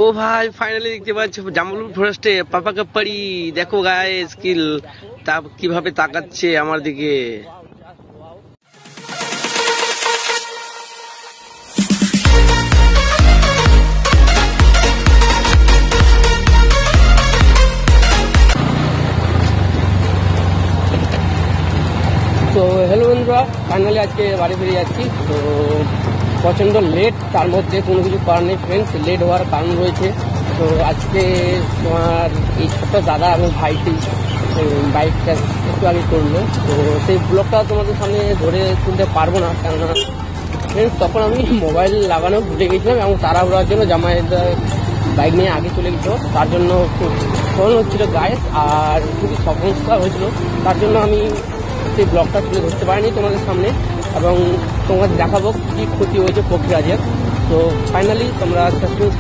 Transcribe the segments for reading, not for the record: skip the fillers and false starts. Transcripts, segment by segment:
ओ भाई फाइनली দেখতে পাচ্ছ জামালপুর ফরেস্টে পাপাকে পড়ি দেখো গাইস স্কিল তা কিভাবে তাকাচ্ছে আমার দিকে। তো হ্যালো বন্ধুরা, ফাইনালি আজকে বাড়ি ফিরে যাচ্ছি। তো প্রচণ্ড লেট, তার মধ্যে কোনো কিছু করার নেই ফ্রেন্ডস, লেট হওয়ার কারণ রয়েছে। তো আজকে তোমার এই ছোট্ট দাদা এবং ভাইটি বাইকটা একটু আগে করলো, তো সেই ব্লগটা তোমাদের সামনে ধরে তুলতে পারবো না, কেননা ফ্রেন্ডস তখন আমি মোবাইল লাগানো ভুলে গেছিলাম এবং তাড়াহুড়ার জন্য জামাই বাইক নিয়ে আগে চলে গেছিলো, তার জন্য খুব ফোন হচ্ছিলো গায়ে আর খুবই সমস্যা হয়েছিল, তার জন্য আমি সেই ব্লগটা তুলে ধরতে পারিনি তোমাদের সামনে এবং তোমাদের দেখাবো কী ক্ষতি হয়েছে পক্ষীরাজের। তো ফাইনালি তোমরা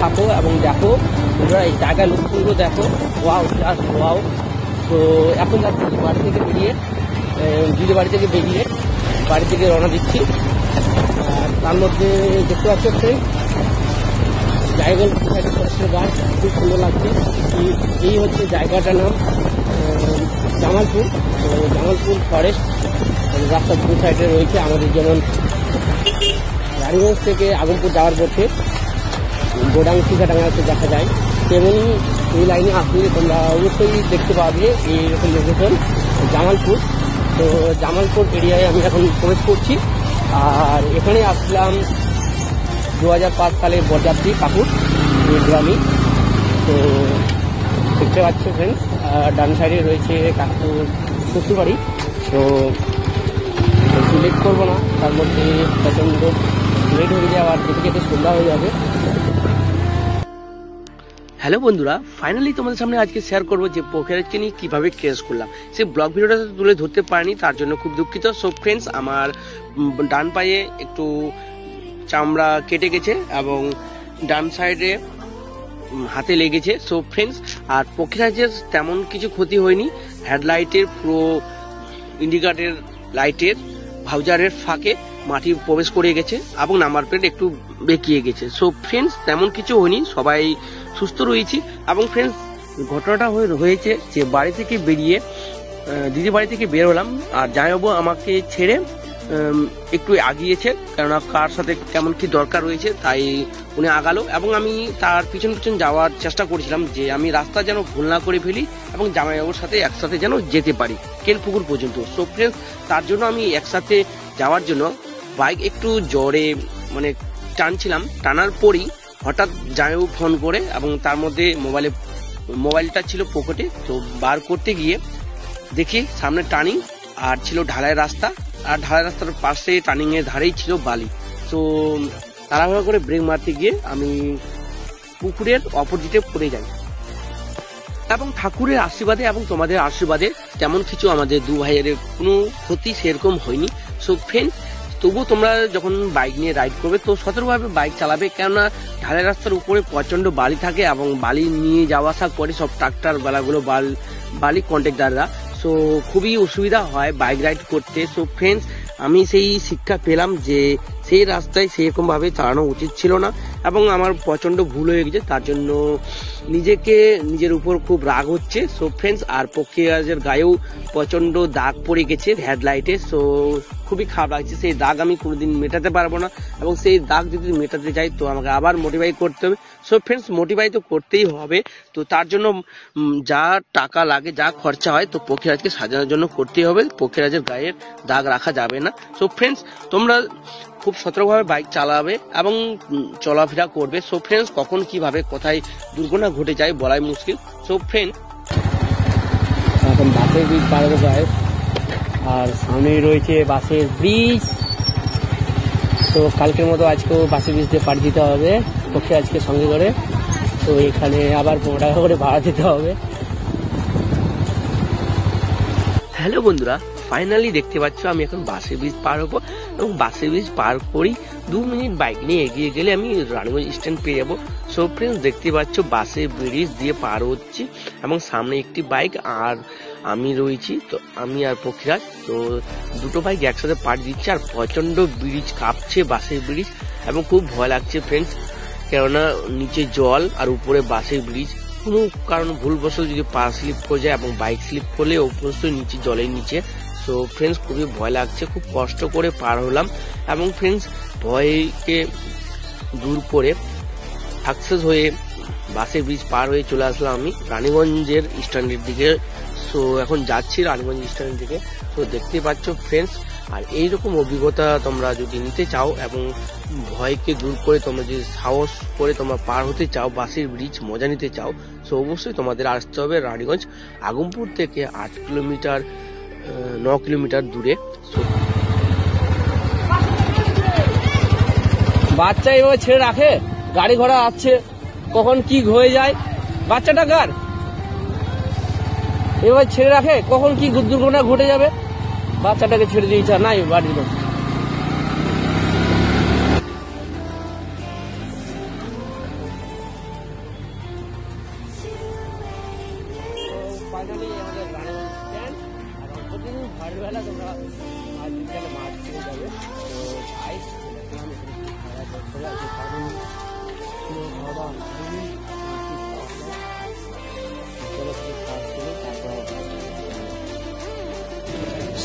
থাকো এবং দেখো, তোমরা এই জায়গায় লোকগুলো দেখো, ওয়াও জাস্ট ওয়াও। তো এখন যাচ্ছি বাড়ি থেকে বেরিয়ে, দিদি বাড়ি থেকে বেরিয়ে বাড়ি থেকে রওনা দিচ্ছি। আর তার মধ্যে দেখতে পাচ্ছ জায়গা গাছ খুব সুন্দর লাগছে। এই হচ্ছে জায়গাটার নাম জামালপুর। তো জামালপুর ফরেস্ট রাস্তার দু সাইডে রয়েছে, আমাদের যেমন রানীগঞ্জ থেকে আগমপুর যাওয়ার পথে গোডাং শিকাডাঙ্গাতে দেখা যায়, তেমনি এই লাইনে আসলে তোমরা অবশ্যই দেখতে পাবে এইরকম লোকেশন জামালপুর। তো জামালপুর এরিয়ায় আমি এখন প্রবেশ করছি। আর এখানে আসলাম 2005 সালে বরযাত্রী কাকুর গ্রামে। তো দেখতে পাচ্ছ ফ্রেন্ডস, ডান সাইডে রয়েছে কাকুর শ্বশুর বাড়ি। তো লেট করবো না, তার মধ্যে প্রচণ্ড লেট হয়ে যাওয়ার আর যেতে যেতে সন্ধ্যা হয়ে যাবে। হ্যালো বন্ধুরা, ফাইনালি তোমাদের সামনে আজকে শেয়ার করবো যে পক্ষীরাজকে নিয়ে কীভাবে কেস করলাম। সেই ব্লগ ভিডিওটা তুলে ধরতে পারিনি, তার জন্য খুব দুঃখিত। সো ফ্রেন্ডস, আমার ডান পায়ে একটু চামড়া কেটে গেছে এবং ডান সাইডে হাতে লেগেছে। সো ফ্রেন্ডস, আর পক্ষীরাজের তেমন কিছু ক্ষতি হয়নি, হেডলাইটের পুরো ইন্ডিকেটর লাইটের ভাউজারের ফাঁকে মাটি প্রবেশ করে গেছে এবং নাম্বার প্লেট একটু বেঁকিয়ে গেছে। সো ফ্রেন্ডস, তেমন কিছু হয়নি, সবাই সুস্থ রয়েছি। এবং ফ্রেন্ডস, ঘটনাটা হয়েছে যে বাড়ি থেকে বেরিয়ে দিদি বাড়ি থেকে বের হলাম, আর জামাইবাবু আমাকে ছেড়ে একটু আগিয়েছে, কেননা কার সাথে কেমন কি দরকার রয়েছে তাই উনি আগালো এবং আমি তার পিছন পিছন যাওয়ার চেষ্টা করেছিলাম যে আমি রাস্তা যেন ভুল না করে ফেলি এবং জামাইবাবুর সাথে একসাথে যেন যেতে পারি কেনপুকুর পর্যন্ত। সো ফ্রেন্ডস, তার জন্য আমি একসাথে যাওয়ার জন্য বাইক একটু জোরে মানে টানছিলাম, টানার পরই হঠাৎ জামাইবাবু ফোন করে এবং তার মধ্যে মোবাইলটা ছিল পকেটে। তো বার করতে গিয়ে দেখি সামনে টার্নিং আর ছিল ঢালাই রাস্তা, আর ঢালাই রাস্তার পাশে টার্নিং এর ধারেই ছিল বালি। তো তাড়াহুড়া করে ব্রেক মারতে গিয়ে আমি পুকুরের অপোজিটে পড়ে যাই এবং ঠাকুরের আশীর্বাদে এবং তোমাদের আশীর্বাদে তেমন কিছু আমাদের দু ভাইয়ের কোনো ক্ষতি সেরকম হয়নি। সো ফ্রেন্ডস, তবু তোমরা যখন বাইক নিয়ে রাইড করবে তো সতর্কভাবে বাইক চালাবে, কেননা ঢালাই রাস্তার উপরে প্রচন্ড বালি থাকে এবং বালি নিয়ে যাওয়া আসা করে সব ট্রাক্টর বেলাগুলো বালি কন্ট্রাক্টররা। সো খুবই অসুবিধা হয় বাইক রাইড করতে। সো ফ্রেন্ডস, আমি সেই শিক্ষা পেলাম যে সেই রাস্তায় সেরকম ভাবে চালানো উচিত ছিল না এবং আমার প্রচন্ড ভুল হয়ে গেছে, তার জন্য নিজের উপর খুব রাগ হচ্ছে। সো ফ্রেন্ডস, আর পক্ষীরাজের গায়েও প্রচন্ড দাগ পড়ে গেছে হেডলাইটে। সো খুবই খারাপ লাগছে, সেই দাগ আমি কোনোদিন মেটাতে পারবো না এবং সেই দাগ যদি মেটাতে চাই তো আমাকে আবার মোটিফাই করতে হবে। সো ফ্রেন্ডস, মোটিফাই তো করতেই হবে, তো তার জন্য যা টাকা লাগে যা খরচা হয় তো পক্ষীরাজকে সাজানোর জন্য করতেই হবে, পক্ষীরাজের গায়ের দাগ রাখা যাবে না। সো ফ্রেন্ডস, তোমরা খুব সতর্কভাবে বাইক চালাবে এবং চলাফেরা করবে। সো ফ্রেন্ডস, কখন কিভাবে কোথায় দুর্ঘটনা ঘটে যায় বলাই মুশকিল। সো ফ্রেন্ডস, এখন বাসের ব্রিজ পার হতে যায় আর সামনেই রয়েছে বাসের ব্রিজ। তো কালকের মতো আজকেও বাসের ব্রিজ দিয়ে পাড়ি দিতে হবে পক্ষীরাজকে সঙ্গে করে। তো এখানে আবার 15 টাকা করে ভাড়া দিতে হবে। হ্যালো বন্ধুরা, ফাইনালি দেখতে পাচ্ছ আমি এখন বাসের ব্রিজ পার হবো এবং বাসের ব্রিজ পার করি 2 মিনিট বাইক নিয়ে এগিয়ে গেলে আমি রানীগঞ্জ স্ট্যান্ড পেয়ে যাবো। সো ফ্রেন্ডস, দেখতে পাচ্ছ বাসের ব্রিজ দিয়ে পার হচ্ছি এবং সামনে একটি বাইক আর আমি রয়েছি। তো আমি আর পক্ষীরাজ, তো দুটো বাইক একসাথে পাড়ি দিচ্ছে আর প্রচন্ড ব্রিজ কাঁপছে, বাসের ব্রিজ, এবং খুব ভয় লাগছে ফ্রেন্ডস। কেননা নিচে জল আর উপরে বাসের ব্রিজ, কোনো কারণ ভুলবশত যদি পা স্লিপ করে যায় এবং বাইক স্লিপ করলে অবশ্যই নিচে জলের নিচে। সো ফ্রেন্ডস খুবই ভয় লাগছে, খুব কষ্ট করে পার হলাম এবং ফ্রেন্ডস ভয়কে দূর করে সাকসেস হয়ে বাসের ব্রিজ পার হয়ে চলে আসলাম আমি রানীগঞ্জের স্ট্যান্ডের দিকে। সো এখন যাচ্ছি রানীগঞ্জ স্ট্যান্ডের দিকে। তো দেখতে পাচ্ছ ফ্রেন্ডস, আর এইরকম অভিজ্ঞতা তোমরা যদি নিতে চাও এবং ভয়কে দূর করে তোমরা যদি সাহস করে তোমরা পার হতে চাও, বাসের ব্রিজ মজা নিতে চাও, সো অবশ্যই তোমাদের আসতে হবে রানীগঞ্জ। আগমপুর থেকে 9 কিলোমিটার দূরে। বাচ্চা এভাবে ছেড়ে রাখে, গাড়ি ঘোড়া আসছে, কখন কি হয়ে যায়। বাচ্চাটা কার? এভাবে ছেড়ে রাখে, কখন কি দুর্ঘটনা ঘটে যাবে। বাচ্চাটাকে ছেড়ে দিয়েছে, নাই বাড়ির লোক।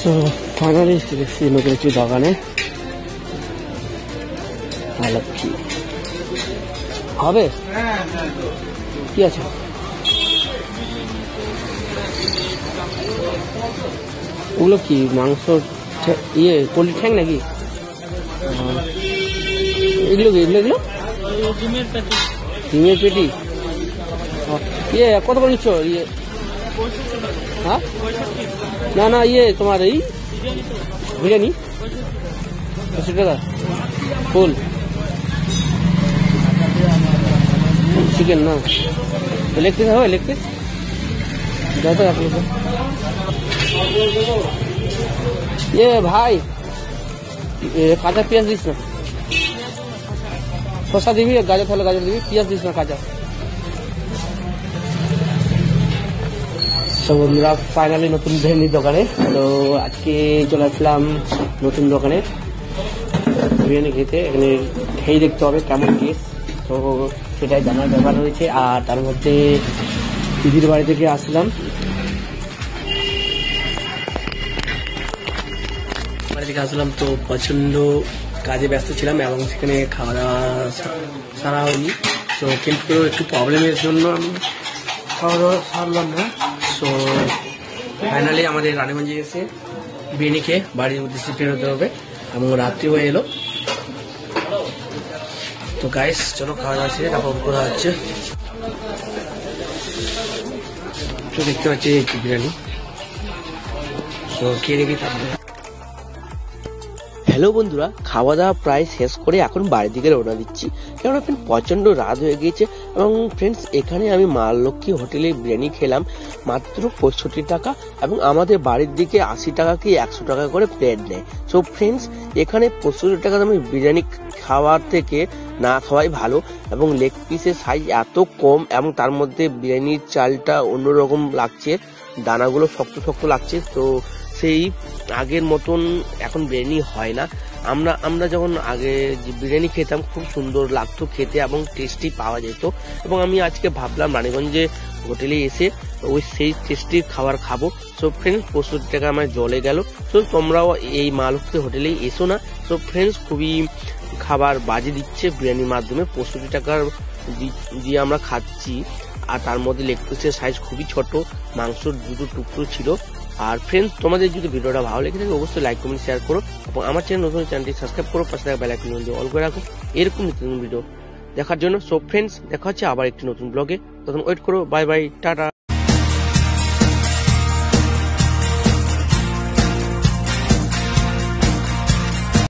সো ফাইনালি দেখছি নতুন একটি বাগানে কি হবে, কি আছে ওগুলো, কি মাংস ইয়ে পোল্ট্রি ঠ্যাং নাকি? এগুলো কি এগুলো ডিমের পেটি? ইয়ে কত করে নিচ্ছ? ইয়ে হ্যাঁ না না ইয়ে তোমার এই বিরিয়ানি 80 টাকা ফুল চিকেন না, লেগ পিস হবে? লেগ পিস দাদা আপনার ইয়ে ভাই কাঁচা পেঁয়াজ দিস না, শসা দিবি, গাজর থাকলে গাজর দিবি, পেঁয়াজ দিস না কাঁচা। তো বন্ধুরা ফাইনালি নতুন বিরিয়ানির দোকানে, তো আজকে চলে আসলাম নতুন দোকানে বিরিয়ানি খেতে। এখানে খেয়ে দেখতে হবে কেমন টেস্ট, তো সেটাই জানার ব্যাপার রয়েছে। আর তার মধ্যে দিদির বাড়ি থেকে আসলাম, তো প্রচন্ড কাজে ব্যস্ত ছিলাম এবং সেখানে খাওয়া দাওয়া সারা হয়নি। তো কিন্তু একটু প্রবলেমের জন্য আমি খাওয়া দাওয়া সারলাম না। সো ফাইনালি আমাদের রানীগঞ্জে এসে বিরিয়ানি খেয়ে বাড়ির উদ্দেশ্যে ফেরতে হবে এবং রাত্রি হয়ে এলো। তো গাইস চলো খাওয়া দাওয়া ছেড়ে তারপর করা হচ্ছে। তো দেখতে পাচ্ছি বিরিয়ানি, তো খেয়ে দেখি তারপরে। হ্যালো বন্ধুরা, খাওয়া দাওয়া প্রায় শেষ করে এখন বাড়ির দিকে রওনা দিচ্ছি, কেননা ফ্রেন্ড প্রচন্ড রাত হয়ে গিয়েছে। এবং ফ্রেন্ডস এখানে আমি মা লক্ষ্মী হোটেলে বিরিয়ানি খেলাম মাত্র 65 টাকা, এবং আমাদের বাড়ির দিকে 80 টাকা কি 100 টাকা করে প্লেট নেয়। সো ফ্রেন্ডস এখানে 65 টাকা দামে বিরিয়ানি খাওয়ার থেকে না খাওয়াই ভালো। এবং লেগ পিসের সাইজ এত কম এবং তার মধ্যে বিরিয়ানির চালটা অন্যরকম লাগছে, দানাগুলো শক্ত শক্ত লাগছে। তো সেই আগের মতন এখন বিরিয়ানি হয় না। আমরা যখন আগে যে বিরিয়ানি খেতাম খুব সুন্দর লাগতো খেতে এবং টেস্টি পাওয়া যেত। এবং আমি আজকে ভাবলাম রানীগঞ্জে হোটেলে এসে সেই টেস্টি খাবার খাবো। সো ফ্রেন্ডস 65 টাকা আমার জলে গেল। সো তোমরাও এই মা লক্ষ্মী হোটেলেই এসো না। সো ফ্রেন্ডস খুবই খাবার বাজে দিচ্ছে বিরিয়ানির মাধ্যমে, 65 টাকার দিয়ে আমরা খাচ্ছি। আর তার মধ্যে লেগ পিসের সাইজ খুবই ছোট, মাংসর দুটো টুকরো ছিল। আর ফ্রেন্ডস তোমাদের যদি ভিডিওটা ভালো লেগে থাকে অবশ্যই লাইক কমেন্ট শেয়ার করো এবং আমার চ্যানেলটি সাবস্ক্রাইব করো, পাশে থাকা বেল আইকন অল করে রাখো এরকম নতুন ভিডিও দেখার জন্য। সো ফ্রেন্ডস দেখা হচ্ছে আবার একটি নতুন ব্লগে, তখন ওয়েট করো। Bye bye, tata.